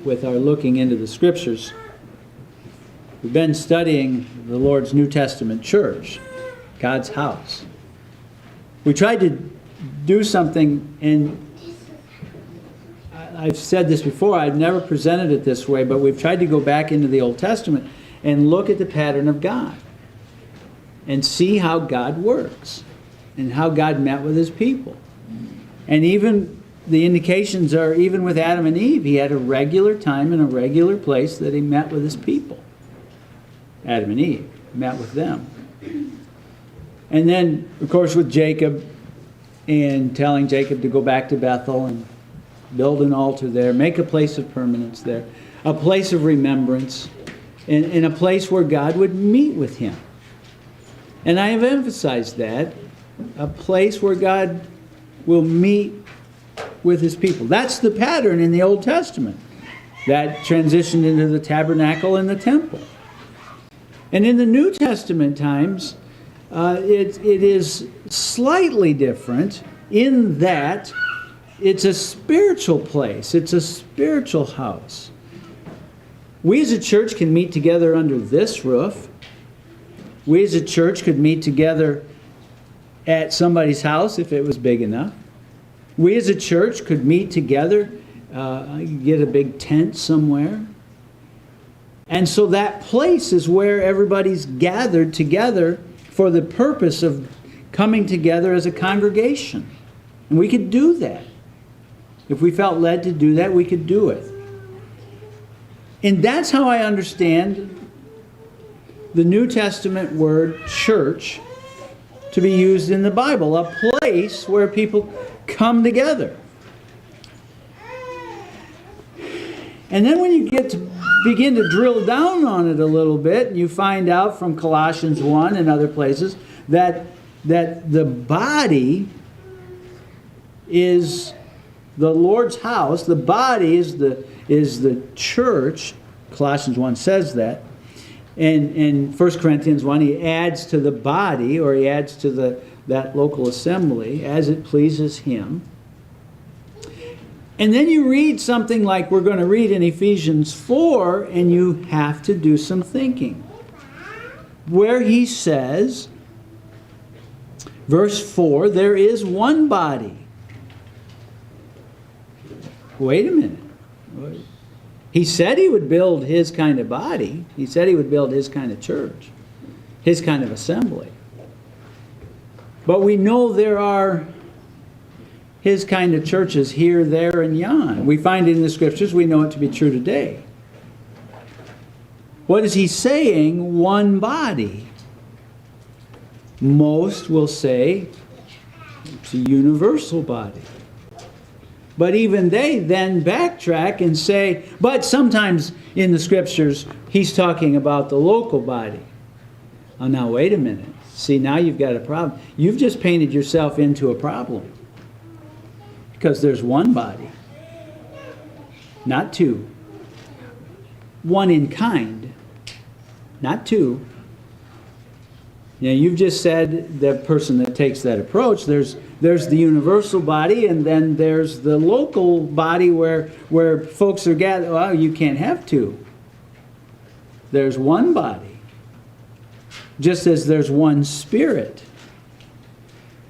with our looking into the Scriptures. We've been studying the Lord's New Testament church, God's house. We tried to do something, and I've said this before, I've never presented it this way, but we've tried to go back into the Old Testament and look at the pattern of God and see how God works and how God met with His people. And even the indications are, even with Adam and Eve, He had a regular time and a regular place that He met with His people. Adam and Eve met with them. And then, of course, with Jacob, and telling Jacob to go back to Bethel and build an altar there, make a place of permanence there, a place of remembrance, and a place where God would meet with him. And I have emphasized that, a place where God will meet with His people. That's the pattern in the Old Testament. That transitioned into the tabernacle and the temple. And in the New Testament times, it is slightly different in that it's a spiritual place. It's a spiritual house. We as a church can meet together under this roof. We as a church could meet together at somebody's house if it was big enough. We as a church could meet together, get a big tent somewhere. And so that place is where everybody's gathered together for the purpose of coming together as a congregation. And we could do that. If we felt led to do that, we could do it. And that's how I understand the New Testament word church to be used in the Bible. A place where people come together. And then when you get to begin to drill down on it a little bit, you find out from Colossians 1 and other places that the body is the Lord's house. The body is the church. Colossians 1 says that. And in 1 Corinthians 1, he adds to the body, or he adds to that local assembly as it pleases him. And then you read something like we're going to read in Ephesians 4, and you have to do some thinking. Where he says, verse 4, there is one body. Wait a minute. He said he would build his kind of body. He said he would build his kind of church, his kind of assembly. But we know there are his kind of churches here, there, and yon. We find it in the Scriptures. We know it to be true today. What is he saying? One body. Most will say it's a universal body. But even they then backtrack and say, but sometimes in the Scriptures, he's talking about the local body. Oh, now wait a minute. See, now you've got a problem. You've just painted yourself into a problem. Because there's one body, not two. One in kind, not two. Now, you've just said the person that takes that approach, there's the universal body, and then there's the local body where folks are gathered. Well, you can't have two. There's one body. Just as there's one Spirit.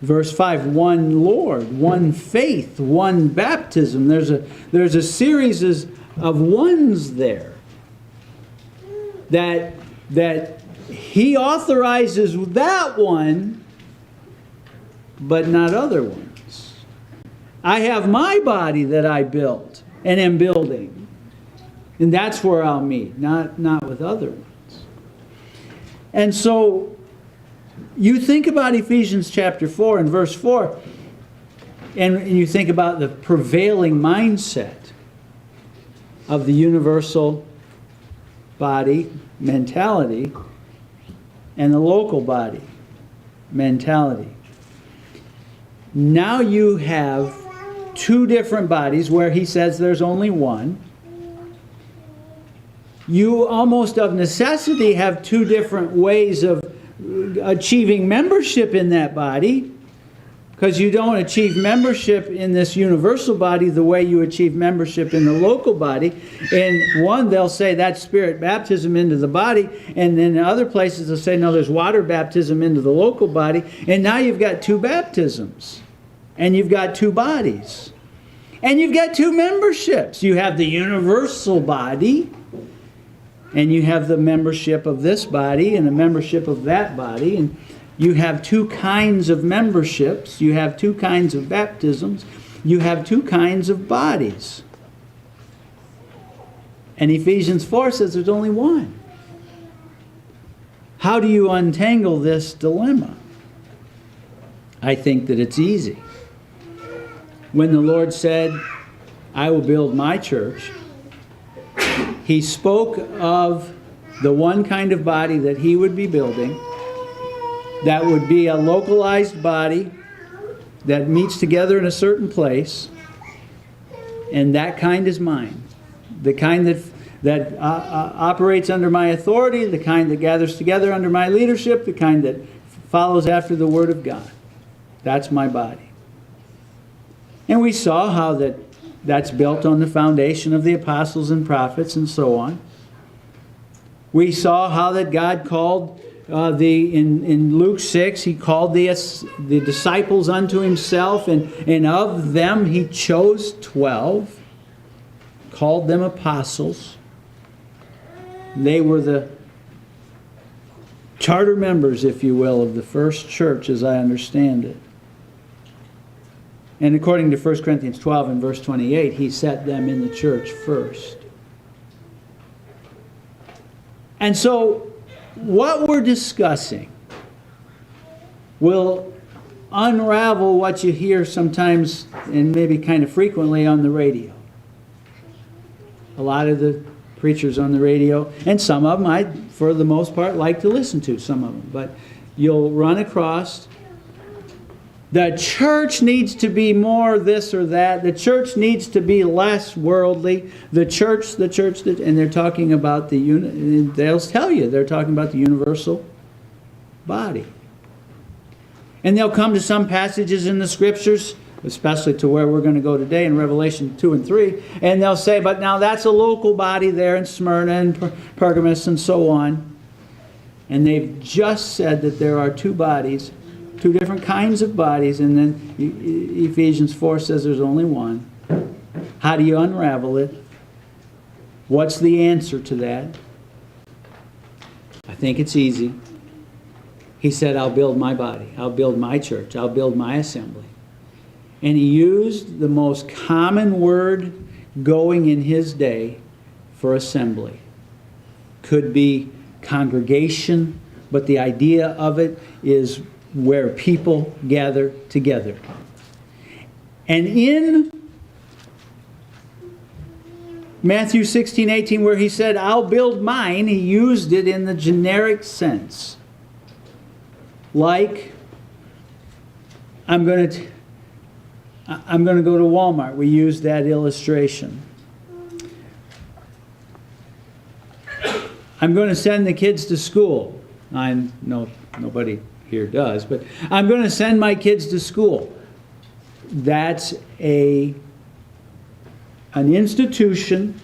Verse 5, one Lord, one faith, one baptism. There's a series of ones there that he authorizes that one, but not other ones. I have my body that I built and am building, and that's where I'll meet, not with other ones. And so you think about Ephesians chapter 4 and verse 4, and you think about the prevailing mindset of the universal body mentality and the local body mentality. Now you have two different bodies where he says there's only one. You almost of necessity have two different ways of achieving membership in that body, Because you don't achieve membership in this universal body the way you achieve membership in the local body. In one, they'll say that's spirit baptism into the body. And then in other places, they'll say, no, there's water baptism into the local body. And now you've got two baptisms. And you've got two bodies. And you've got two memberships. You have the universal body. And you have the membership of this body and the membership of that body. And you have two kinds of memberships. You have two kinds of baptisms. You have two kinds of bodies. And Ephesians 4 says there's only one. How do you untangle this dilemma? I think that it's easy. When the Lord said, I will build my church, He spoke of the one kind of body that He would be building. That would be a localized body that meets together in a certain place. And that kind is mine. The kind that operates under my authority, the kind that gathers together under my leadership, the kind that follows after the Word of God. That's my body. And we saw how that's built on the foundation of the apostles and prophets and so on. We saw how that God called in Luke 6, He called the disciples unto Himself, and of them He chose 12, called them apostles. They were the charter members, if you will, of the first church, as I understand it. And according to 1 Corinthians 12 and verse 28, He set them in the church first. And so, what we're discussing will unravel what you hear sometimes and maybe kind of frequently on the radio. A lot of the preachers on the radio, and some of them I, for the most part, like to listen to, some of them. But you'll run across, the church needs to be more this or that. The church needs to be less worldly. The church, and they're talking about they'll tell you, they're talking about the universal body. And they'll come to some passages in the Scriptures, especially to where we're going to go today in Revelation 2 and 3, and they'll say, but now that's a local body there in Smyrna and Pergamos and so on. And they've just said that there are two bodies, two different kinds of bodies, and then Ephesians 4 says there's only one. How do you unravel it? What's the answer to that? I think it's easy. He said, I'll build my body. I'll build my church. I'll build my assembly. And He used the most common word going in His day for assembly. Could be congregation, but the idea of it is where people gather together. And in Matthew 16:18, where He said, I'll build mine, He used it in the generic sense. Like, I'm going to go to Walmart. We used that illustration. I'm going to send the kids to school. I know nobody here does, but I'm going to send my kids to school. That's an institution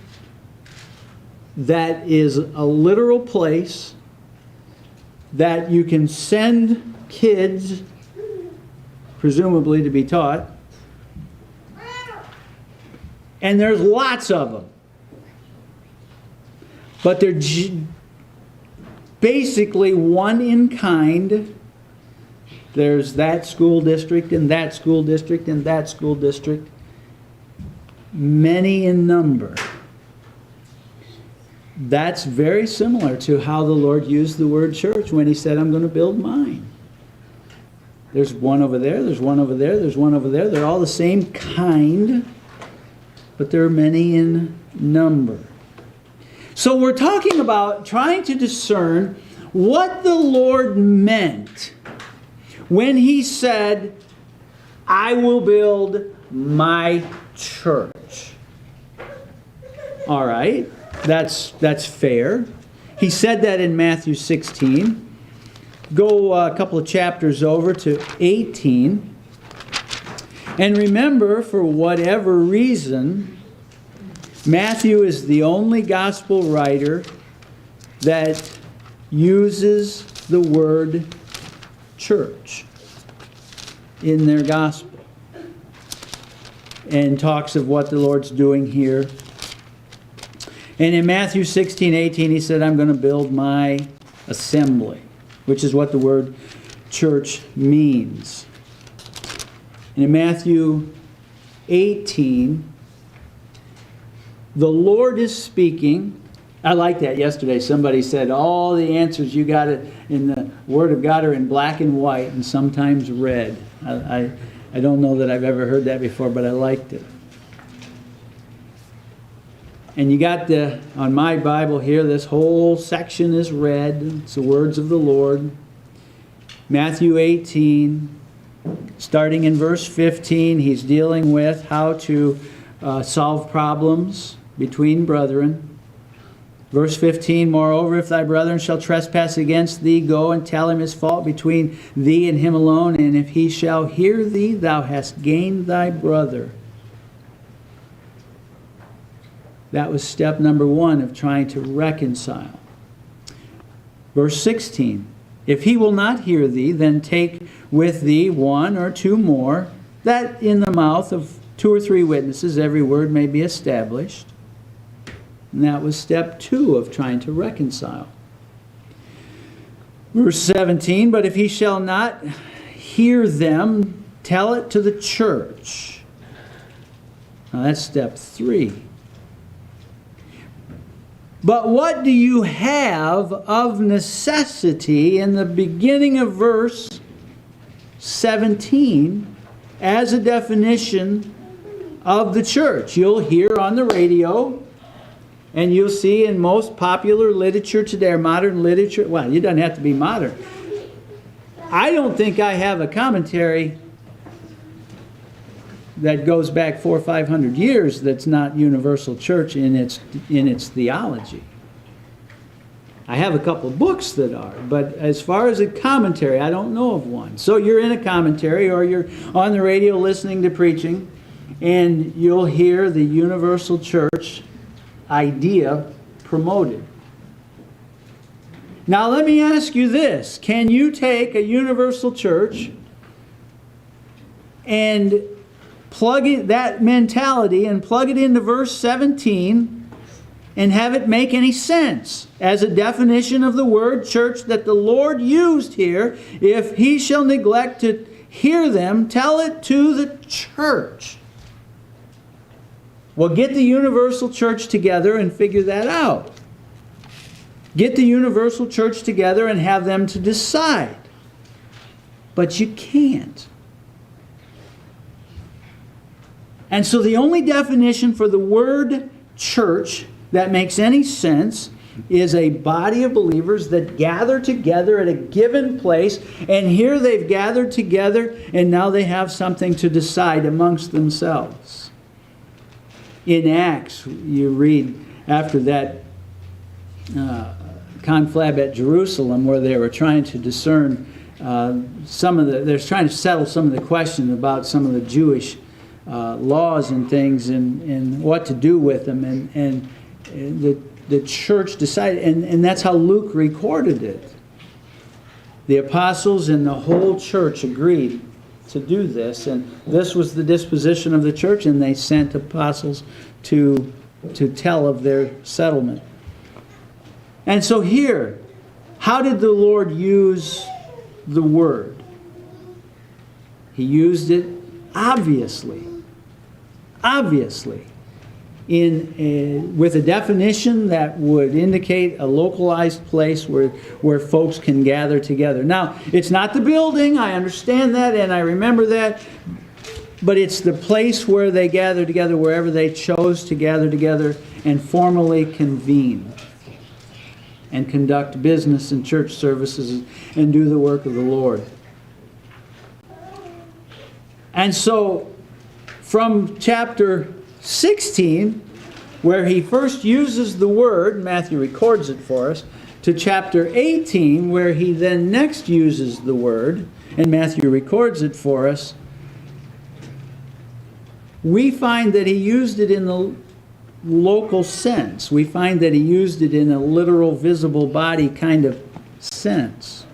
that is a literal place that you can send kids, presumably to be taught, and there's lots of them. But they're basically one in kind. There's that school district and that school district and that school district. Many in number. That's very similar to how the Lord used the word church when He said, I'm going to build mine. There's one over there, there's one over there, there's one over there. They're all the same kind, but there are many in number. So we're talking about trying to discern what the Lord meant when He said, I will build my church. All right, that's fair. He said that in Matthew 16. Go a couple of chapters over to 18. And remember, for whatever reason, Matthew is the only gospel writer that uses the word church in their gospel and talks of what the Lord's doing here. And in Matthew 16:18, he said, I'm going to build my assembly, which is what the word church means. And in Matthew 18, the Lord is speaking. I like that yesterday. Somebody said all the answers you got in the Word of God are in black and white and sometimes red. I don't know that I've ever heard that before, but I liked it. And you got on my Bible here, this whole section is red. It's the words of the Lord. Matthew 18, starting in verse 15, he's dealing with how to solve problems between brethren. Verse 15, moreover, if thy brethren shall trespass against thee, go and tell him his fault between thee and him alone. And if he shall hear thee, thou hast gained thy brother. That was step number 1 of trying to reconcile. Verse 16, if he will not hear thee, then take with thee 1 or 2 more, that in the mouth of 2 or 3 witnesses every word may be established. And that was step 2 of trying to reconcile. Verse 17, but if he shall not hear them, tell it to the church. Now that's step 3. But what do you have of necessity in the beginning of verse 17 as a definition of the church? You'll hear on the radio, and you'll see in most popular literature today, or modern literature, well, it doesn't have to be modern. I don't think I have a commentary that goes back 400 or 500 years that's not universal church in its theology. I have a couple of books that are, but as far as a commentary, I don't know of one. So you're in a commentary, or you're on the radio listening to preaching, and you'll hear the universal church idea promoted. Now let me ask you this. Can you take a universal church and plug it, that mentality, and plug it into verse 17 and have it make any sense as a definition of the word church that the Lord used here? If he shall neglect to hear them, tell it to the church. Well, get the universal church together and figure that out. Get the universal church together and have them to decide. But you can't. And so the only definition for the word church that makes any sense is a body of believers that gather together at a given place, and here they've gathered together and now they have something to decide amongst themselves. In Acts, you read after that conflab at Jerusalem, where they were trying to discern they're trying to settle some of the question about some of the Jewish laws and things, and what to do with them, and the church decided, and that's how Luke recorded it. The apostles and the whole church agreed to do this, and this was the disposition of the church, and they sent apostles to tell of their settlement. And so here, how did the Lord use the word? He used it obviously with a definition that would indicate a localized place where folks can gather together. Now, it's not the building, I understand that, and I remember that, but it's the place where they gather together, wherever they chose to gather together and formally convene and conduct business and church services and do the work of the Lord. And so, from chapter 16, where he first uses the word, Matthew records it for us, to chapter 18, where he then next uses the word, and Matthew records it for us, we find that he used it in the local sense. We find that he used it in a literal, visible body kind of sense.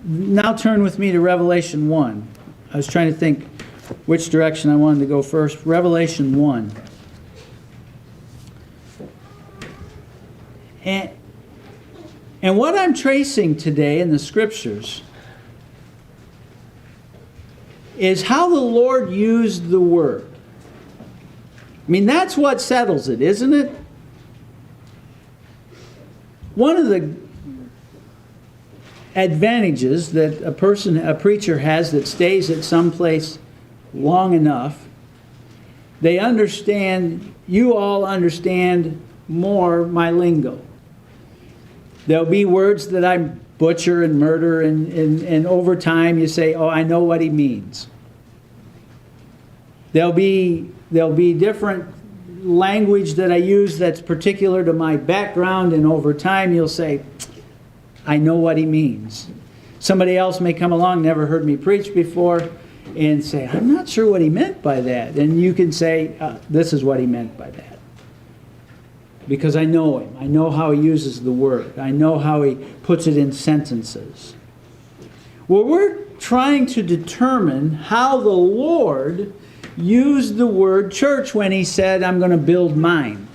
Now turn with me to Revelation 1. I was trying to think which direction I wanted to go first. Revelation 1. And what I'm tracing today in the Scriptures is how the Lord used the Word. I mean, that's what settles it, isn't it? One of the advantages that a preacher has that stays at some place long enough, they understand, you all understand more my lingo. There'll be words that I butcher and murder, and over time you say, oh, I know what he means. There'll be different language that I use that's particular to my background, and over time you'll say, I know what he means. Somebody else may come along, never heard me preach before, and say, I'm not sure what he meant by that. And you can say, this is what he meant by that. Because I know him. I know how he uses the word. I know how he puts it in sentences. Well, we're trying to determine how the Lord used the word church when he said, I'm going to build mine.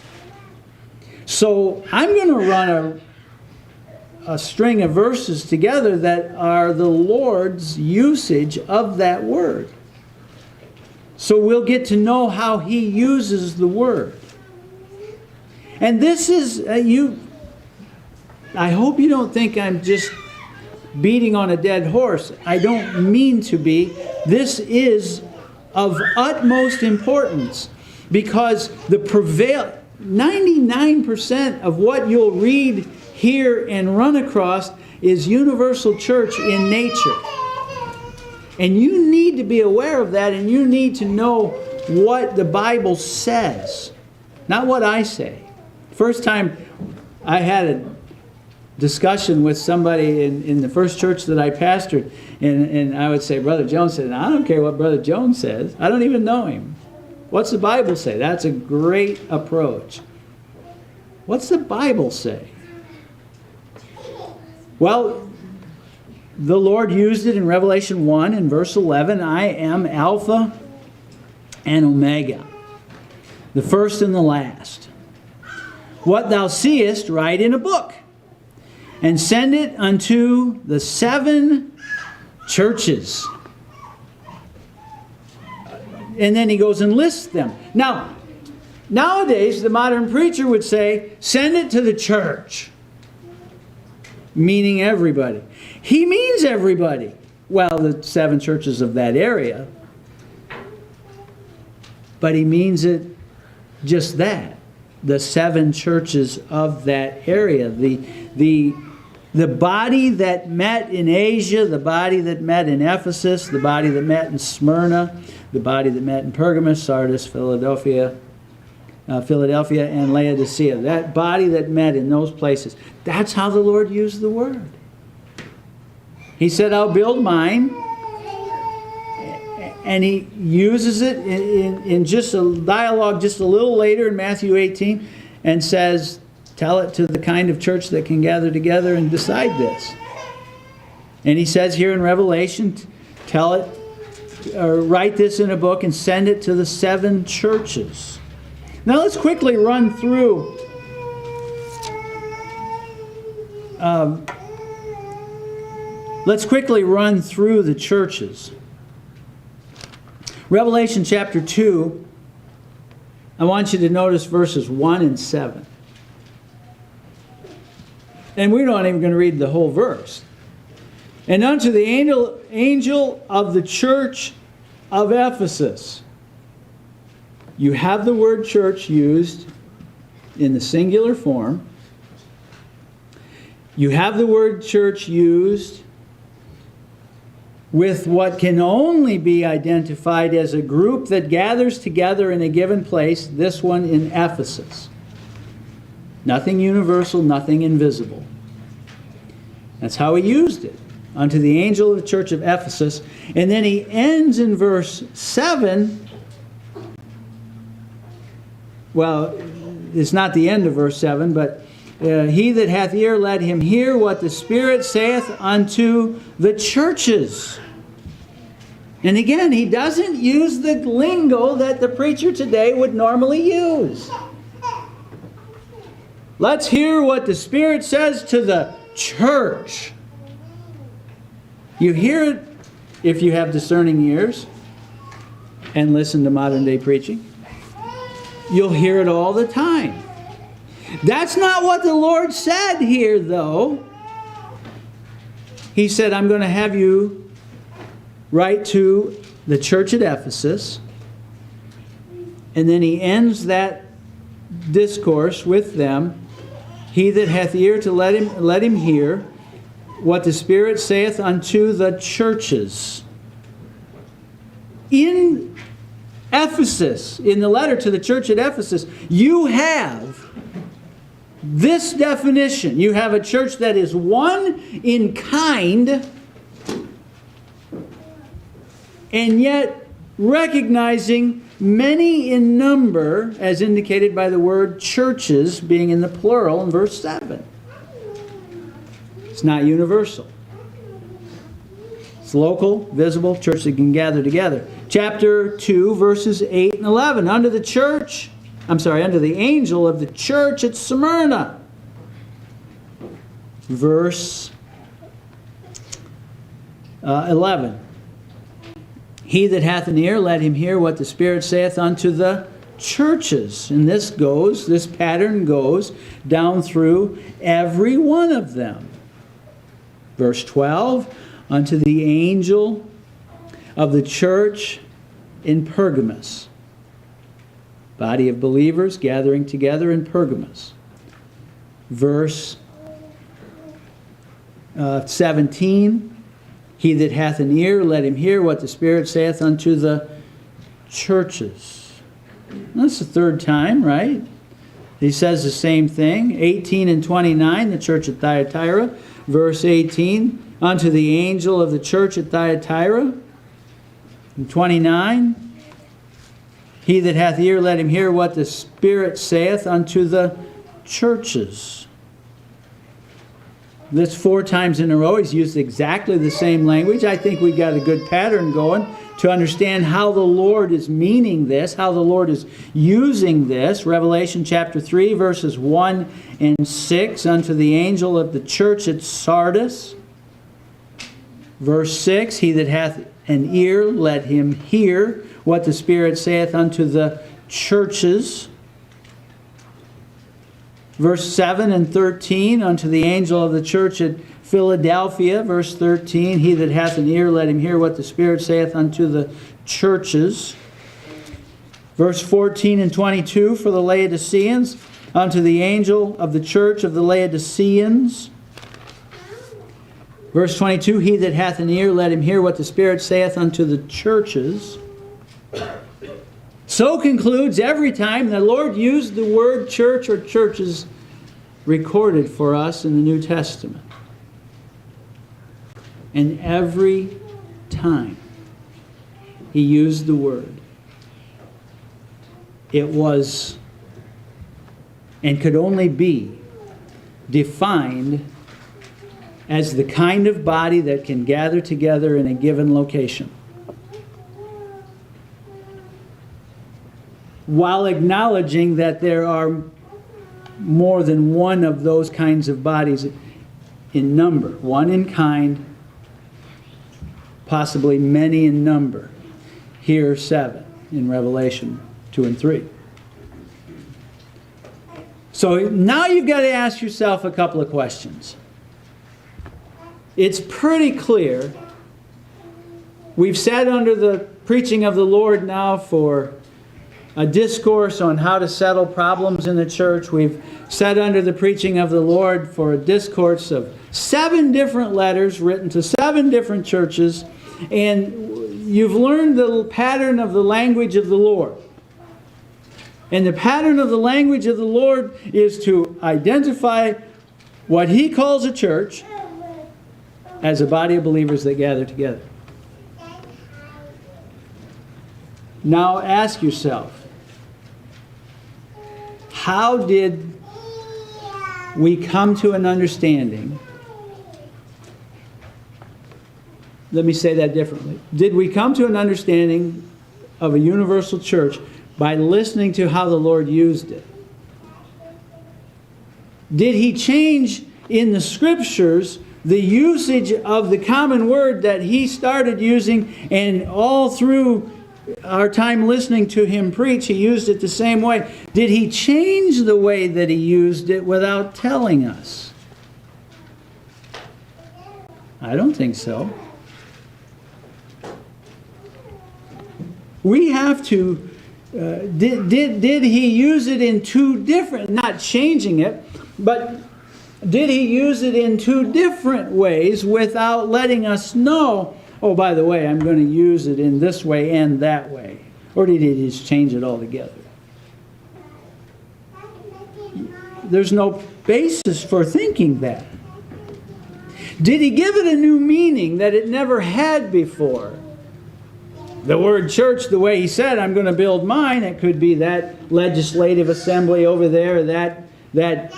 So I'm going to run a string of verses together that are the Lord's usage of that word. So we'll get to know how he uses the word. And this is, I hope you don't think I'm just beating on a dead horse. I don't mean to be. This is of utmost importance because the 99% of what you'll read here and run across is universal church in nature. And you need to be aware of that, and you need to know what the Bible says, not what I say. First time I had a discussion with somebody in the first church that I pastored, and I would say, Brother Jones said, I don't care what Brother Jones says. I don't even know him. What's the Bible say? That's a great approach. What's the Bible say? Well, the Lord used it in Revelation 1 in verse 11. I am Alpha and Omega, the first and the last. What thou seest, write in a book, and send it unto the 7 churches. And then he goes and lists them. Now, nowadays, the modern preacher would say, send it to the church, meaning everybody. He means everybody. Well, the 7 churches of that area. But he means it just that. The 7 churches of that area. The body that met in Asia, the body that met in Ephesus, the body that met in Smyrna, the body that met in Pergamos, Sardis, Philadelphia, and Laodicea. That body that met in those places. That's how the Lord used the word. He said, I'll build mine. And he uses it in just a dialogue just a little later in Matthew 18 and says, tell it to the kind of church that can gather together and decide this. And he says here in Revelation, tell it, or write this in a book and send it to the 7 churches. Now let's quickly run through the churches. Revelation chapter 2, I want you to notice verses 1 and 7. And we're not even going to read the whole verse. And unto the angel of the church of Ephesus. You have the word church used in the singular form. You have the word church used with what can only be identified as a group that gathers together in a given place, this one in Ephesus. Nothing universal, nothing invisible. That's how he used it. Unto the angel of the church of Ephesus. And then he ends in verse 7. Well, it's not the end of verse 7, but he that hath ear, let him hear what the Spirit saith unto the churches. And again, he doesn't use the lingo that the preacher today would normally use. Let's hear what the Spirit says to the church. You hear it if you have discerning ears and listen to modern day preaching. You'll hear it all the time. That's not what the Lord said here, though. He said, I'm going to have you write to the church at Ephesus. And then he ends that discourse with them. He that hath ear to let him hear what the Spirit saith unto the churches. In Ephesus, in the letter to the church at Ephesus, you have this definition. You have a church that is one in kind, and yet recognizing many in number, as indicated by the word churches being in the plural in verse 7. It's not universal. It's local, visible, church that can gather together. Chapter 2, verses 8 and 11. Unto the angel of the church at Smyrna. Verse 11. He that hath an ear, let him hear what the Spirit saith unto the churches. And this pattern goes down through every one of them. Verse 12. Unto the angel of the church in Pergamos. Body of believers gathering together in Pergamos. Verse 17. He that hath an ear, let him hear what the Spirit saith unto the churches. That's the third time, right? He says the same thing. 18 and 29, the church at Thyatira. Verse 18. Unto the angel of the church at Thyatira. And 29. He that hath ear, let him hear what the Spirit saith unto the churches. This 4 times in a row. He's used exactly the same language. I think we've got a good pattern going to understand how the Lord is meaning this, how the Lord is using this. Revelation chapter 3, verses 1 and 6. Unto the angel of the church at Sardis. Verse 6, he that hath an ear, let him hear what the Spirit saith unto the churches. Verse 7 and 13, unto the angel of the church at Philadelphia. Verse 13, he that hath an ear, let him hear what the Spirit saith unto the churches. Verse 14 and 22, for the Laodiceans, unto the angel of the church of the Laodiceans. Verse 22, he that hath an ear, let him hear what the Spirit saith unto the churches. So concludes every time the Lord used the word church or churches recorded for us in the New Testament. And every time he used the word, it was and could only be defined as the kind of body that can gather together in a given location, while acknowledging that there are more than one of those kinds of bodies in number. One in kind, possibly many in number. Here 7 in Revelation 2 and 3. So now you've got to ask yourself a couple of questions. It's pretty clear. We've sat under the preaching of the Lord now for a discourse on how to settle problems in the church. We've sat under the preaching of the Lord for a discourse of 7 different letters written to 7 different churches. And you've learned the pattern of the language of the Lord. And the pattern of the language of the Lord is to identify what He calls a church as a body of believers that gather together. Now ask yourself, how did we come to an understanding? Let me say that differently. Did we come to an understanding of a universal church by listening to how the Lord used it? Did He change in the Scriptures the usage of the common word that He started using, and all through our time listening to Him preach, He used it the same way? Did He change the way that He used it without telling us? I don't think so. We have to, did He use it in two different, not changing it, but did He use it in two different ways without letting us know, oh, by the way, I'm going to use it in this way and that way? Or did He just change it altogether? There's no basis for thinking that. Did He give it a new meaning that it never had before? The word church, the way He said, I'm going to build mine, it could be that legislative assembly over there, that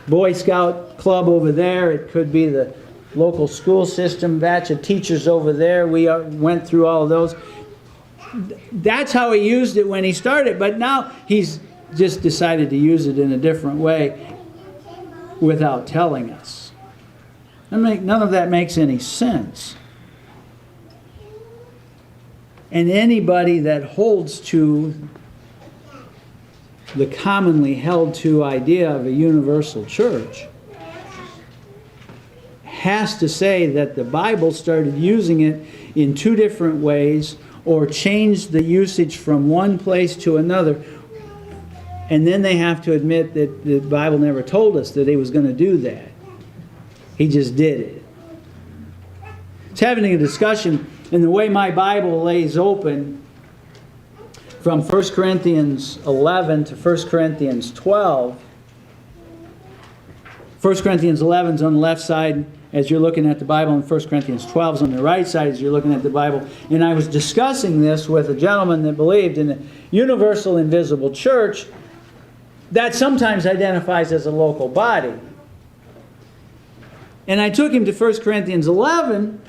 Boy Scout club over there. It could be the local school system batch of teachers over there. We went through all of those. That's how He used it when He started, but now He's just decided to use it in a different way without telling us. None of that makes any sense. And anybody that holds to the commonly held to idea of a universal church has to say that the Bible started using it in two different ways, or changed the usage from one place to another. And then they have to admit that the Bible never told us that He was going to do that. He just did it. It's having a discussion. And the way my Bible lays open from 1 Corinthians 11 to 1 Corinthians 12. 1 Corinthians 11 is on the left side as you're looking at the Bible, and 1 Corinthians 12 is on the right side as you're looking at the Bible. And I was discussing this with a gentleman that believed in the universal invisible church that sometimes identifies as a local body. And I took him to 1 Corinthians 11,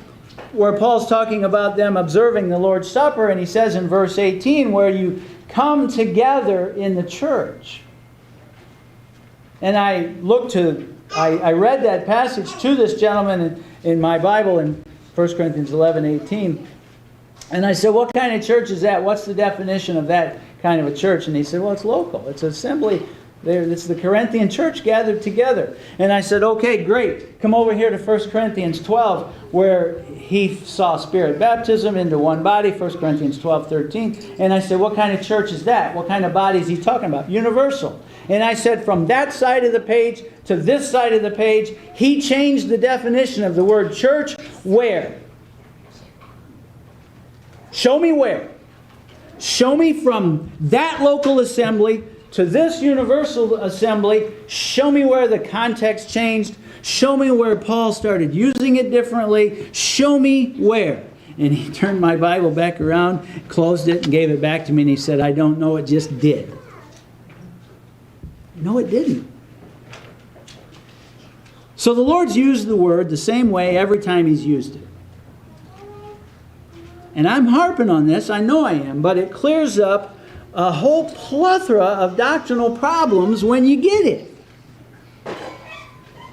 where Paul's talking about them observing the Lord's Supper, and he says in verse 18, where you come together in the church. And I read that passage to this gentleman in my Bible in 1 Corinthians 11:18. And I said, what kind of church is that? What's the definition of that kind of a church? And he said, well, it's local. It's an assembly. It's the Corinthian church gathered together. And I said, okay, great. Come over here to 1 Corinthians 12, where he saw Spirit baptism into one body, 1 Corinthians 12:13. And I said, what kind of church is that? What kind of body is he talking about? Universal. And I said, from that side of the page to this side of the page, he changed the definition of the word church. Where? Show me where. Show me from that local assembly to this universal assembly. Show me where the context changed. Show me where Paul started using it differently. Show me where. And he turned my Bible back around, closed it, and gave it back to me. And he said, I don't know, it just did. No, it didn't. So the Lord's used the word the same way every time He's used it. And I'm harping on this, I know I am, but it clears up a whole plethora of doctrinal problems when you get it.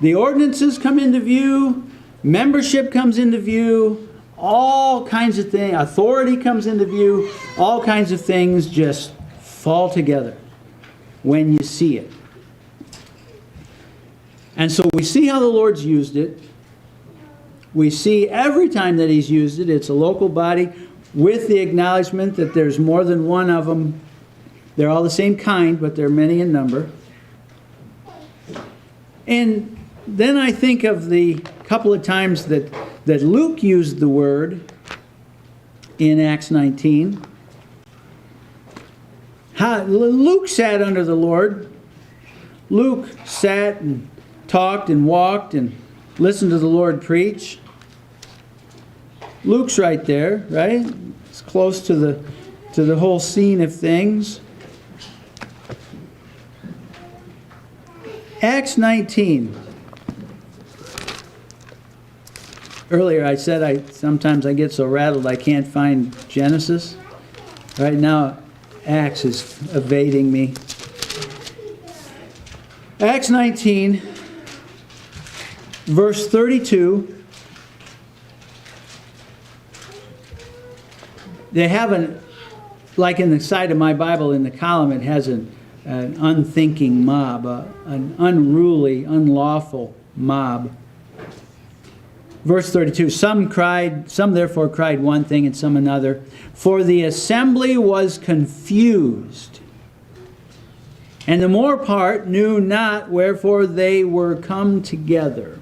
The ordinances come into view, membership comes into view, all kinds of things, authority comes into view, all kinds of things just fall together when you see it. And so we see how the Lord's used it. We see every time that He's used it, it's a local body with the acknowledgement that there's more than one of them. They're all the same kind, but they're many in number. And then I think of the couple of times that Luke used the word in Acts 19. Luke sat under the Lord. Luke sat and talked and walked and listen to the Lord preach. Luke's right there, right? It's close to the whole scene of things. Acts 19. Earlier I said sometimes I get so rattled I can't find Genesis. Right now Acts is evading me. Acts 19, verse 32. They have like in the side of my Bible in the column, it has an unthinking mob, an unruly, unlawful mob. Verse 32, some therefore cried one thing and some another, for the assembly was confused, and the more part knew not wherefore they were come together.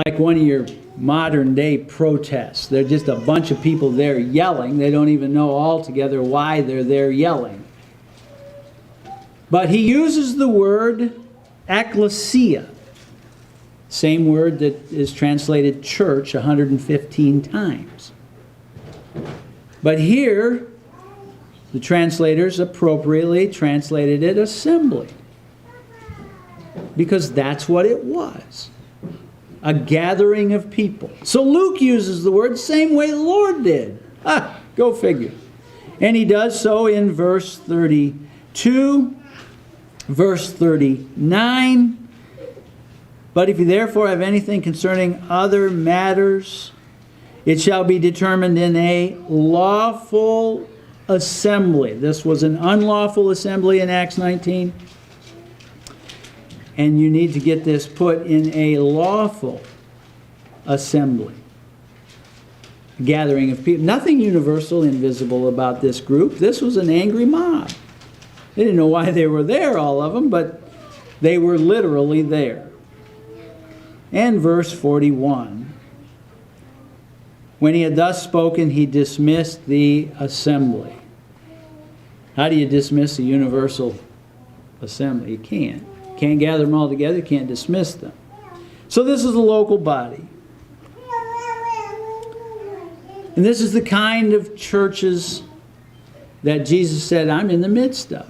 Like one of your modern day protests. They're just a bunch of people there yelling. They don't even know altogether why they're there yelling. But he uses the word ecclesia. Same word that is translated church 115 times. But here, the translators appropriately translated it assembly. Because that's what it was. A gathering of people. So Luke uses the word the same way the Lord did. Go figure. And he does so in verse 32, verse 39. But if you therefore have anything concerning other matters, it shall be determined in a lawful assembly. This was an unlawful assembly in Acts 19. And you need to get this put in a lawful assembly. A gathering of people. Nothing universal, invisible about this group. This was an angry mob. They didn't know why they were there, all of them, but they were literally there. And verse 41. When he had thus spoken, he dismissed the assembly. How do you dismiss a universal assembly? You can't. Can't gather them all together, you can't dismiss them. So this is a local body. And this is the kind of churches that Jesus said, I'm in the midst of.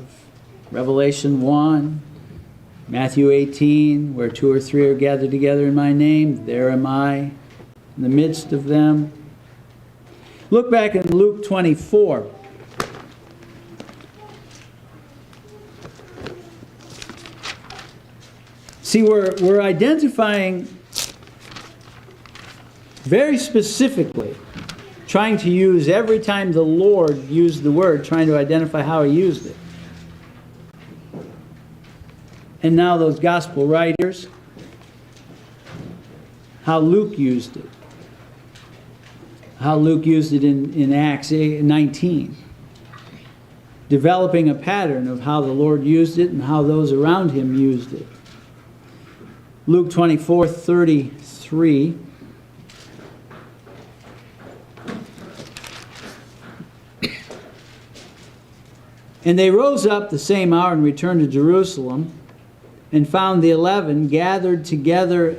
Revelation 1, Matthew 18, where 2 or 3 are gathered together in my name, there am I in the midst of them. Look back in Luke 24. See, we're identifying very specifically, trying to use every time the Lord used the word, trying to identify how he used it. And now those gospel writers, how Luke used it. How Luke used it in Acts 19. Developing a pattern of how the Lord used it and how those around him used it. Luke 24:33. And they rose up the same hour and returned to Jerusalem, and found the 11 gathered together,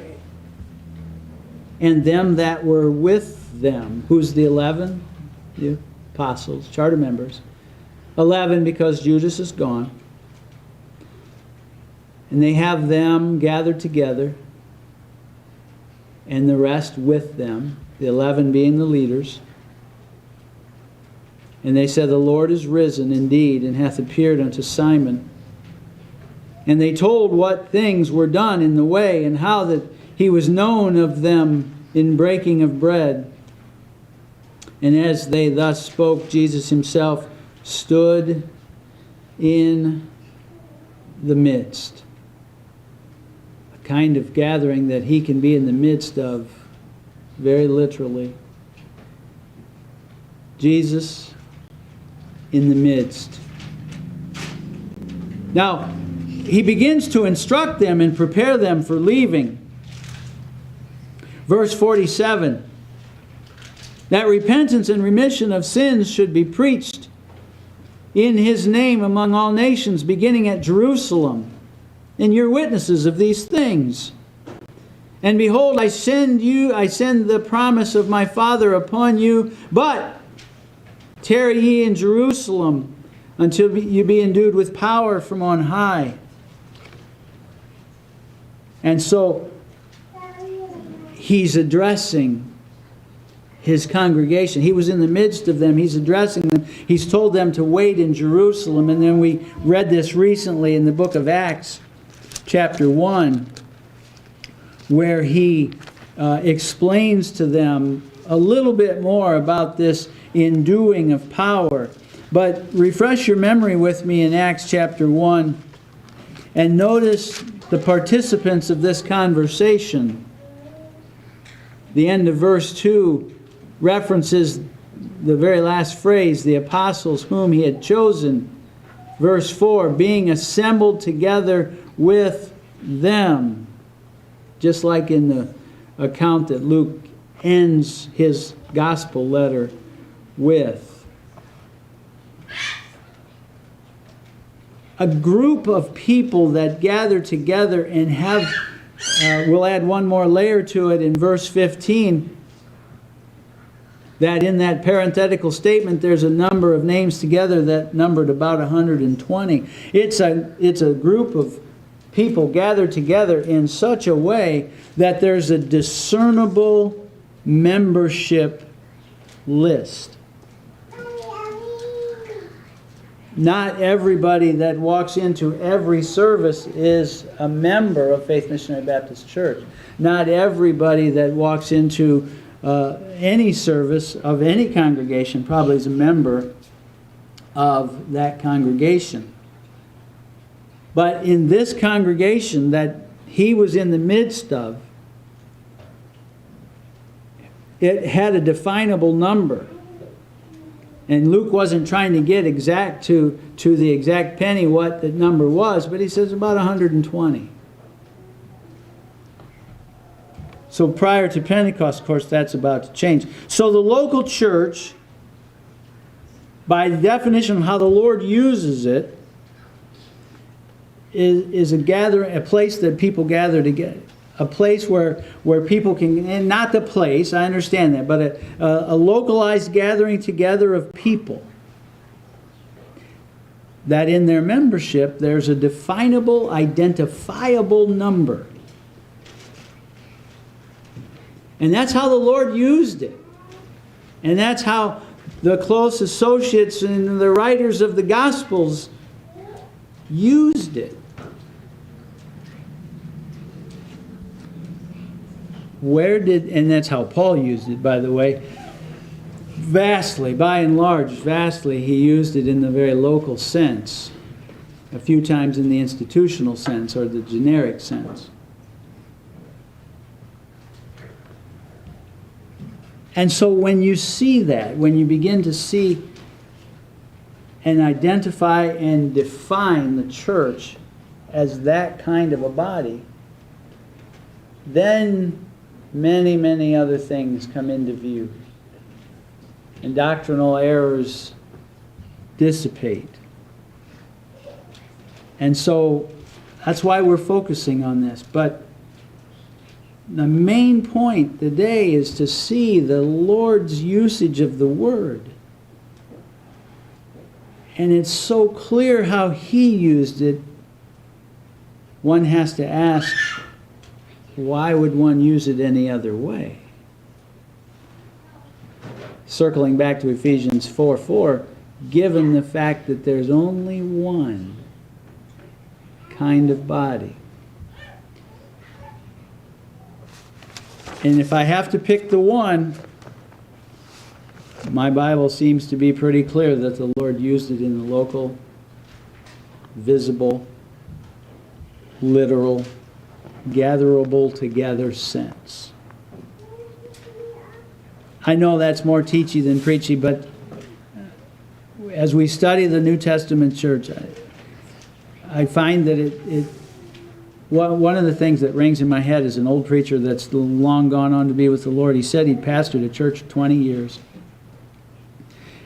and them that were with them. Who's the 11? The apostles, charter members. 11 because Judas is gone. And they have them gathered together, and the rest with them, the 11 being the leaders. And they said, the Lord is risen indeed, and hath appeared unto Simon. And they told what things were done in the way, and how that he was known of them in breaking of bread. And as they thus spoke, Jesus himself stood in the midst. A kind of gathering that he can be in the midst of, very literally. Jesus in the midst. Now, he begins to instruct them and prepare them for leaving. Verse 47, that repentance and remission of sins should be preached in his name among all nations, beginning at Jerusalem. And you're witnesses of these things. And behold, I send the promise of my Father upon you, but tarry ye in Jerusalem until you be endued with power from on high. And so he's addressing his congregation. He was in the midst of them. He's addressing them. He's told them to wait in Jerusalem. And then we read this recently in the book of Acts, chapter 1, where he explains to them a little bit more about this enduing of power. But refresh your memory with me in Acts chapter 1 and notice the participants of this conversation. The end of verse 2 references the very last phrase, the apostles whom he had chosen. Verse 4, being assembled together with them. Just like in the account that Luke ends his gospel letter with. A group of people that gather together and have, we'll add one more layer to it in verse 15, that in that parenthetical statement there's a number of names together that numbered about 120. It's a group of people gathered together in such a way that there's a discernible membership list. Not everybody that walks into every service is a member of Faith Missionary Baptist Church. Not everybody that walks into any service of any congregation probably is a member of that congregation. But in this congregation that he was in the midst of, it had a definable number. And Luke wasn't trying to get exact to the exact penny what the number was, but he says about 120. So prior to Pentecost, of course, that's about to change. So the local church, by definition of how the Lord uses it, is a place that people gather together. A place where people can, and not the place, I understand that, but a localized gathering together of people. That in their membership, there's a definable, identifiable number. And that's how the Lord used it. And that's how the close associates and the writers of the Gospels used it. And that's how Paul used it, by the way. Vastly, by and large, vastly, he used it in the very local sense. A few times in the institutional sense or the generic sense. And so when you see that, when you begin to see and identify and define the church as that kind of a body, then many, many other things come into view. And doctrinal errors dissipate. And so that's why we're focusing on this. But the main point today is to see the Lord's usage of the Word. And it's so clear how He used it. One has to ask, why would one use it any other way? Circling back to Ephesians 4:4, given the fact that there's only one kind of body. And if I have to pick the one, my Bible seems to be pretty clear that the Lord used it in the local, visible, literal, gatherable together sense. I know that's more teachy than preachy, but as we study the New Testament church, I find that one of the things that rings in my head is an old preacher that's long gone on to be with the Lord. He said he'd pastored a church 20 years.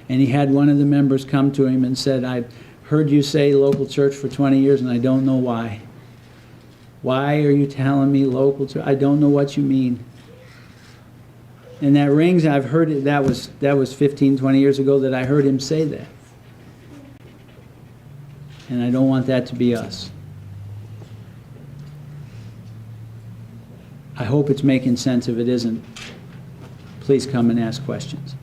And he had one of the members come to him and said, I've heard you say local church for 20 years and I don't know why. Why are you telling me local church? I don't know what you mean. And that rings, I've heard it, that was 15, 20 years ago that I heard him say that. And I don't want that to be us. I hope it's making sense. If it isn't, please come and ask questions.